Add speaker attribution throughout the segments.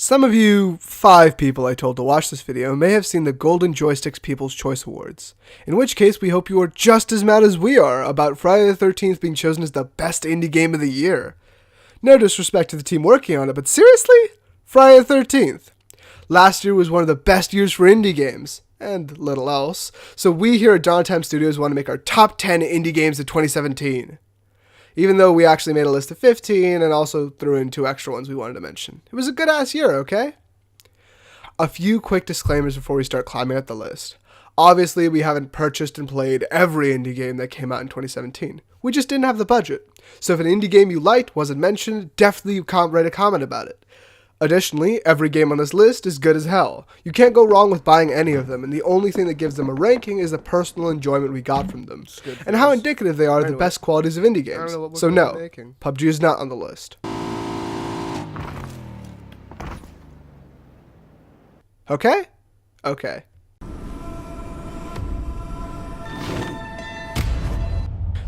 Speaker 1: Some of you 5 people I told to watch this video may have seen the Golden Joysticks People's Choice Awards, in which case we hope you are just as mad as we are about Friday the 13th being chosen as the best indie game of the year. No disrespect to the team working on it, but seriously? Friday the 13th. Last year was one of the best years for indie games, and little else, so we here at Downtime Studios want to make our top 10 indie games of 2017. Even though we actually made a list of 15 and also threw in 2 extra ones we wanted to mention. It was a good-ass year, okay? A few quick disclaimers before we start climbing up the list. Obviously, we haven't purchased and played every indie game that came out in 2017. We just didn't have the budget. So if an indie game you liked wasn't mentioned, definitely write a comment about it. Additionally, every game on this list is good as hell. You can't go wrong with buying any of them, and the only thing that gives them a ranking is the personal enjoyment we got from them, and how indicative they are of the best qualities of indie games. So no, PUBG is not on the list. Okay? Okay.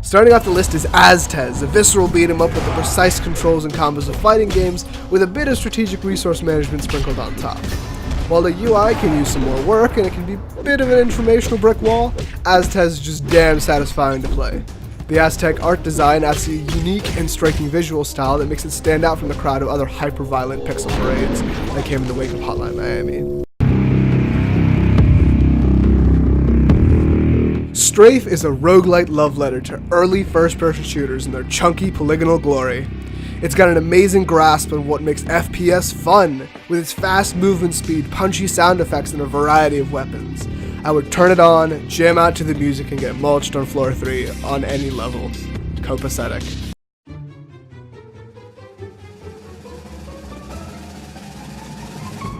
Speaker 1: Starting off the list is Aztez, a visceral beat-em-up with the precise controls and combos of fighting games, with a bit of strategic resource management sprinkled on top. While the UI can use some more work and it can be a bit of an informational brick wall, Aztez is just damn satisfying to play. The Aztec art design adds a unique and striking visual style that makes it stand out from the crowd of other hyper-violent pixel parades that came in the wake of Hotline Miami. Strafe is a roguelite love letter to early first-person shooters in their chunky polygonal glory. It's got an amazing grasp on what makes FPS fun, with its fast movement speed, punchy sound effects, and a variety of weapons. I would turn it on, jam out to the music, and get mulched on floor 3 on any level. Copacetic.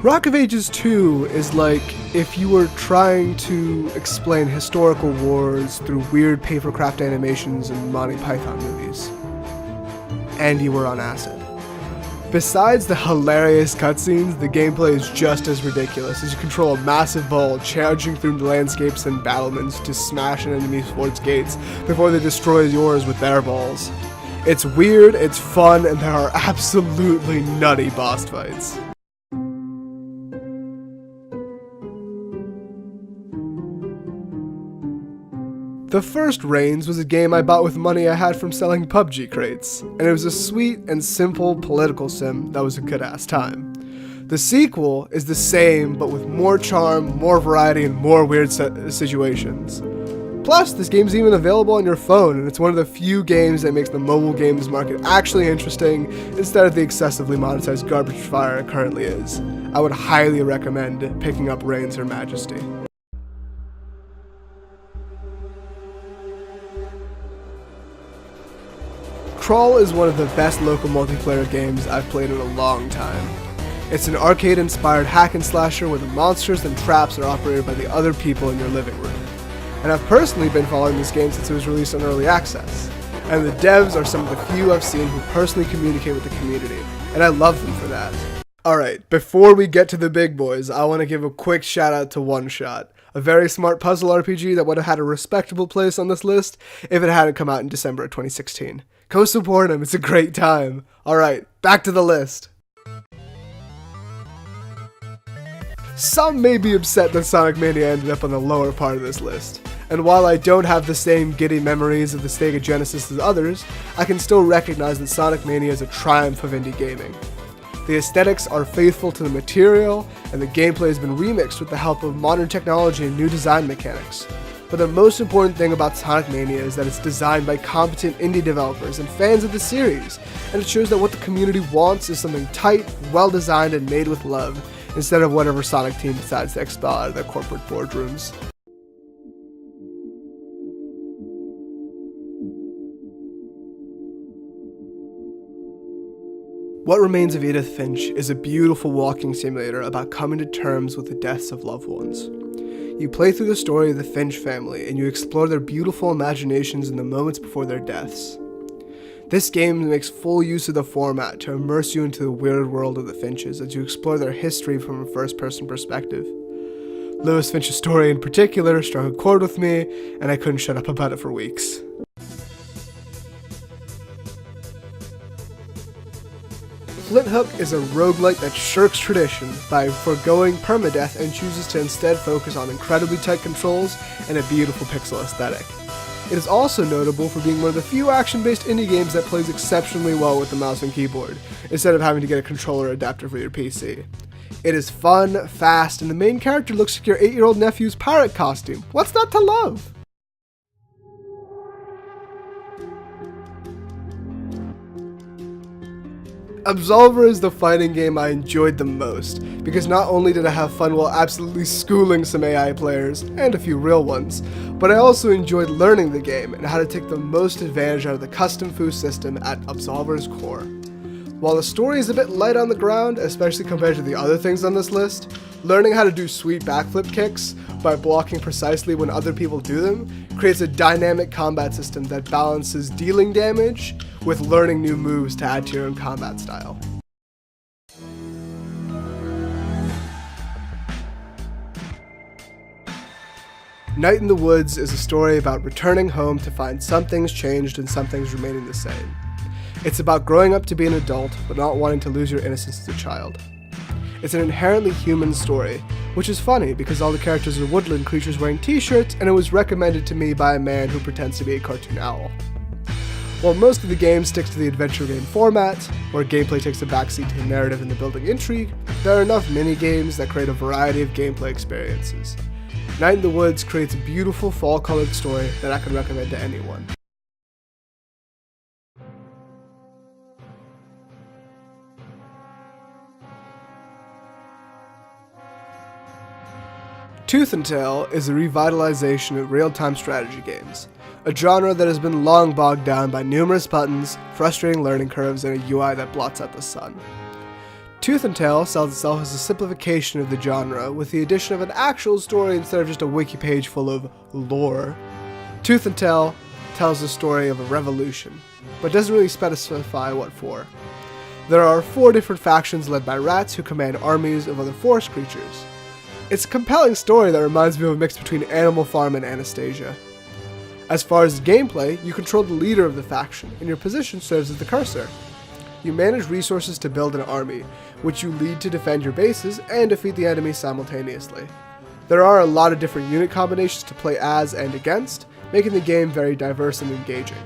Speaker 1: Rock of Ages 2 is like if you were trying to explain historical wars through weird papercraft animations and Monty Python movies. And you were on acid. Besides the hilarious cutscenes, the gameplay is just as ridiculous as you control a massive ball charging through the landscapes and battlements to smash an enemy's fort's gates before they destroy yours with their balls. It's weird, it's fun, and there are absolutely nutty boss fights. The first Reigns was a game I bought with money I had from selling PUBG crates, and it was a sweet and simple political sim that was a good-ass time. The sequel is the same, but with more charm, more variety, and more weird situations. Plus, this game's even available on your phone, and it's one of the few games that makes the mobile games market actually interesting instead of the excessively monetized garbage fire it currently is. I would highly recommend picking up Reigns or Majesty. Crawl is one of the best local multiplayer games I've played in a long time. It's an arcade-inspired hack-and-slasher where the monsters and traps are operated by the other people in your living room. And I've personally been following this game since it was released on Early Access. And the devs are some of the few I've seen who personally communicate with the community, and I love them for that. Alright, before we get to the big boys, I want to give a quick shout out to One Shot, a very smart puzzle RPG that would have had a respectable place on this list if it hadn't come out in December of 2016. Go support him, it's a great time. Alright, back to the list. Some may be upset that Sonic Mania ended up on the lower part of this list, and while I don't have the same giddy memories of the Sega Genesis as others, I can still recognize that Sonic Mania is a triumph of indie gaming. The aesthetics are faithful to the material, and the gameplay has been remixed with the help of modern technology and new design mechanics. But the most important thing about Sonic Mania is that it's designed by competent indie developers and fans of the series, and it shows that what the community wants is something tight, well-designed, and made with love, instead of whatever Sonic team decides to expel out of their corporate boardrooms. What Remains of Edith Finch is a beautiful walking simulator about coming to terms with the deaths of loved ones. You play through the story of the Finch family, and you explore their beautiful imaginations in the moments before their deaths. This game makes full use of the format to immerse you into the weird world of the Finches as you explore their history from a first-person perspective. Lewis Finch's story in particular struck a chord with me, and I couldn't shut up about it for weeks. Flint Hook is a roguelite that shirks tradition by foregoing permadeath and chooses to instead focus on incredibly tight controls and a beautiful pixel aesthetic. It is also notable for being one of the few action-based indie games that plays exceptionally well with the mouse and keyboard, instead of having to get a controller adapter for your PC. It is fun, fast, and the main character looks like your 8-year-old nephew's pirate costume. What's not to love? Absolver is the fighting game I enjoyed the most, because not only did I have fun while absolutely schooling some AI players, and a few real ones, but I also enjoyed learning the game and how to take the most advantage out of the custom foo system at Absolver's core. While the story is a bit light on the ground, especially compared to the other things on this list, learning how to do sweet backflip kicks by blocking precisely when other people do them creates a dynamic combat system that balances dealing damage with learning new moves to add to your own combat style. Night in the Woods is a story about returning home to find some things changed and some things remaining the same. It's about growing up to be an adult, but not wanting to lose your innocence as a child. It's an inherently human story, which is funny because all the characters are woodland creatures wearing t-shirts, and it was recommended to me by a man who pretends to be a cartoon owl. While most of the game sticks to the adventure game format, where gameplay takes a backseat to the narrative and the building intrigue, there are enough mini-games that create a variety of gameplay experiences. Night in the Woods creates a beautiful fall-colored story that I can recommend to anyone. Tooth and Tail is a revitalization of real-time strategy games, a genre that has been long bogged down by numerous buttons, frustrating learning curves, and a UI that blots out the sun. Tooth and Tail sells itself as a simplification of the genre with the addition of an actual story instead of just a wiki page full of lore. Tooth and Tail tells the story of a revolution, but doesn't really specify what for. There are 4 different factions led by rats who command armies of other forest creatures. It's a compelling story that reminds me of a mix between Animal Farm and Anastasia. As far as gameplay, you control the leader of the faction, and your position serves as the cursor. You manage resources to build an army, which you lead to defend your bases and defeat the enemy simultaneously. There are a lot of different unit combinations to play as and against, making the game very diverse and engaging.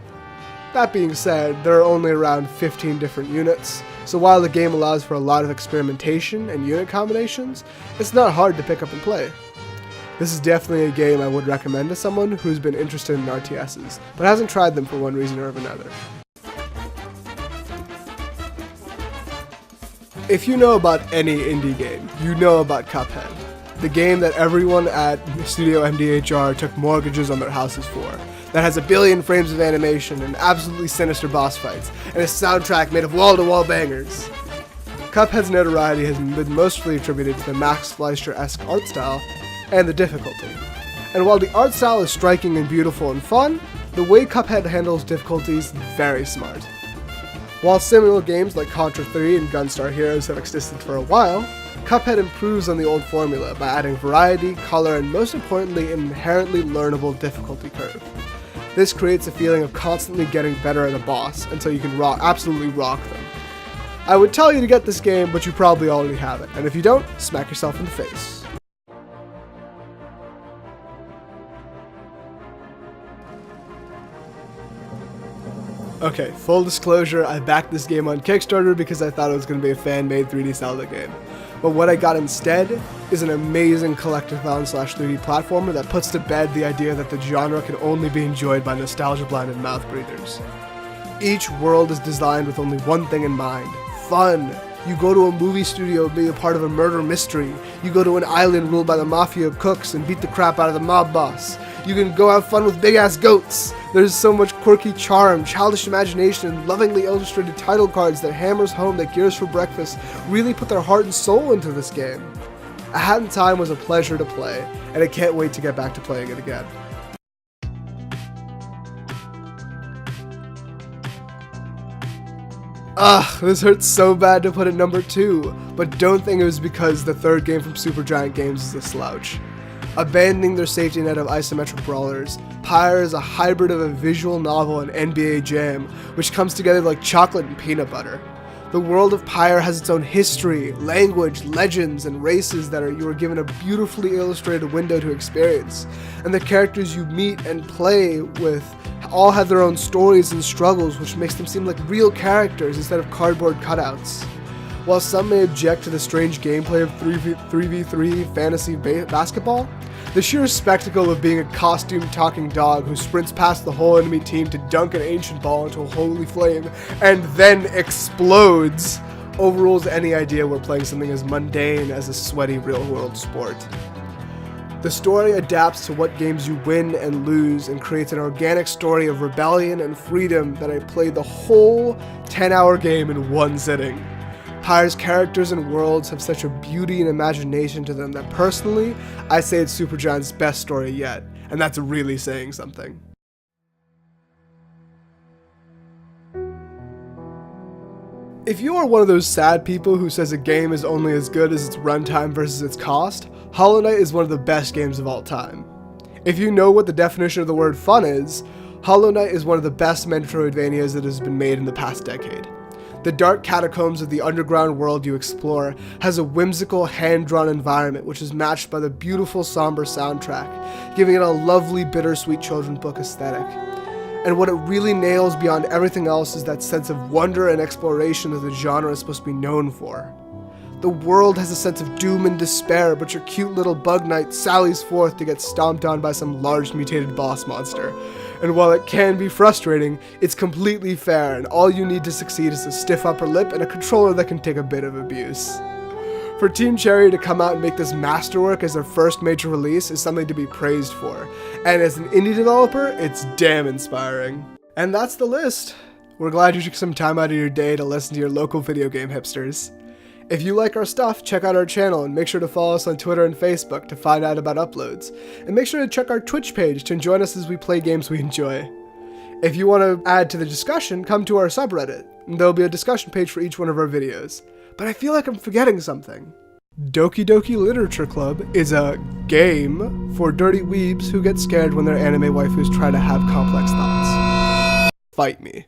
Speaker 1: That being said, there are only around 15 different units, so while the game allows for a lot of experimentation and unit combinations, it's not hard to pick up and play. This is definitely a game I would recommend to someone who's been interested in RTSs, but hasn't tried them for one reason or another. If you know about any indie game, you know about Cuphead, the game that everyone at Studio MDHR took mortgages on their houses for, that has 1 billion frames of animation and absolutely sinister boss fights, and a soundtrack made of wall-to-wall bangers. Cuphead's notoriety has been mostly attributed to the Max Fleischer-esque art style and the difficulty. And while the art style is striking and beautiful and fun, the way Cuphead handles difficulty is very smart. While similar games like Contra 3 and Gunstar Heroes have existed for a while, Cuphead improves on the old formula by adding variety, color, and most importantly, an inherently learnable difficulty curve. This creates a feeling of constantly getting better at a boss until you can absolutely rock them. I would tell you to get this game, but you probably already have it, and if you don't, smack yourself in the face. Okay, full disclosure, I backed this game on Kickstarter because I thought it was going to be a fan-made 3D Zelda game. But what I got instead is an amazing collectathon/3D platformer that puts to bed the idea that the genre can only be enjoyed by nostalgia-blinded mouth breathers. Each world is designed with only one thing in mind: fun. You go to a movie studio and be a part of a murder mystery. You go to an island ruled by the mafia of cooks and beat the crap out of the mob boss. You can go have fun with big-ass goats. There's so much quirky charm, childish imagination, and lovingly illustrated title cards that hammers home that Gears for Breakfast really put their heart and soul into this game. A Hat in Time was a pleasure to play, and I can't wait to get back to playing it again. Ugh, this hurts so bad to put at number 2, but don't think it was because the third game from Supergiant Games is a slouch. Abandoning their safety net of isometric brawlers, Pyre is a hybrid of a visual novel and NBA Jam, which comes together like chocolate and peanut butter. The world of Pyre has its own history, language, legends, and races that you are given a beautifully illustrated window to experience. And the characters you meet and play with all have their own stories and struggles, which makes them seem like real characters instead of cardboard cutouts. While some may object to the strange gameplay of 3v3 fantasy basketball, the sheer spectacle of being a costume talking dog who sprints past the whole enemy team to dunk an ancient ball into a holy flame and then explodes overrules any idea we're playing something as mundane as a sweaty real-world sport. The story adapts to what games you win and lose and creates an organic story of rebellion and freedom that I played the whole 10-hour game in one sitting. Pyre's characters and worlds have such a beauty and imagination to them that personally, I say it's Supergiant's best story yet, and that's really saying something. If you are one of those sad people who says a game is only as good as its runtime versus its cost, Hollow Knight is one of the best games of all time. If you know what the definition of the word fun is, Hollow Knight is one of the best Metroidvanias that has been made in the past decade. The dark catacombs of the underground world you explore has a whimsical, hand-drawn environment which is matched by the beautiful, somber soundtrack, giving it a lovely, bittersweet children's book aesthetic. And what it really nails beyond everything else is that sense of wonder and exploration that the genre is supposed to be known for. The world has a sense of doom and despair, but your cute little bug knight sallies forth to get stomped on by some large mutated boss monster. And while it can be frustrating, it's completely fair, and all you need to succeed is a stiff upper lip and a controller that can take a bit of abuse. For Team Cherry to come out and make this masterwork as their first major release is something to be praised for, and as an indie developer, it's damn inspiring. And that's the list. We're glad you took some time out of your day to listen to your local video game hipsters. If you like our stuff, check out our channel and make sure to follow us on Twitter and Facebook to find out about uploads. And make sure to check our Twitch page to join us as we play games we enjoy. If you want to add to the discussion, come to our subreddit, and there'll be a discussion page for each one of our videos. But I feel like I'm forgetting something. Doki Doki Literature Club is a game for dirty weebs who get scared when their anime waifus try to have complex thoughts. Fight me.